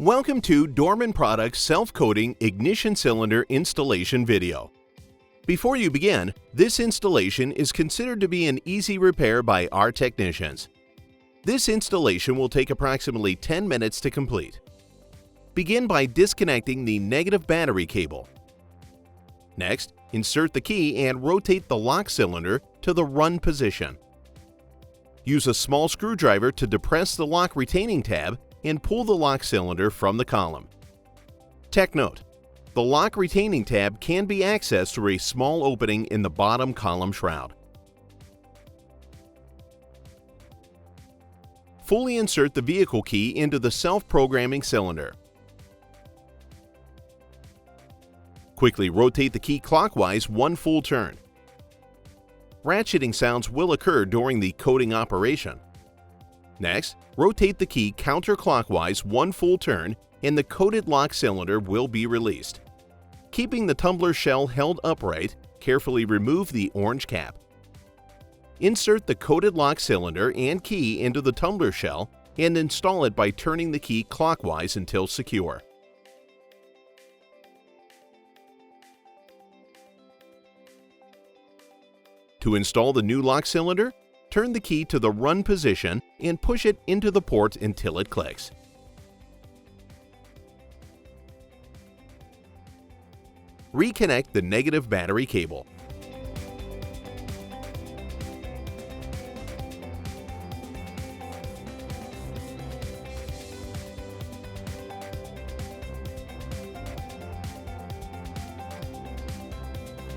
Welcome to Dorman Products Self-Coating Ignition Cylinder Installation video. Before you begin, this installation is considered to be an easy repair by our technicians. This installation will take approximately 10 minutes to complete. Begin by disconnecting the negative battery cable. Next, insert the key and rotate the lock cylinder to the run position. Use a small screwdriver to depress the lock retaining tab and pull the lock cylinder from the column. Tech note: the lock retaining tab can be accessed through a small opening in the bottom column shroud. Fully insert the vehicle key into the self-programming cylinder. Quickly rotate the key clockwise one full turn. Ratcheting sounds will occur during the coating operation. Next, rotate the key counterclockwise one full turn and the coated lock cylinder will be released. Keeping the tumbler shell held upright, carefully remove the orange cap. Insert the coated lock cylinder and key into the tumbler shell and install it by turning the key clockwise until secure. To install the new lock cylinder, turn the key to the run position and push it into the port until it clicks. Reconnect the negative battery cable.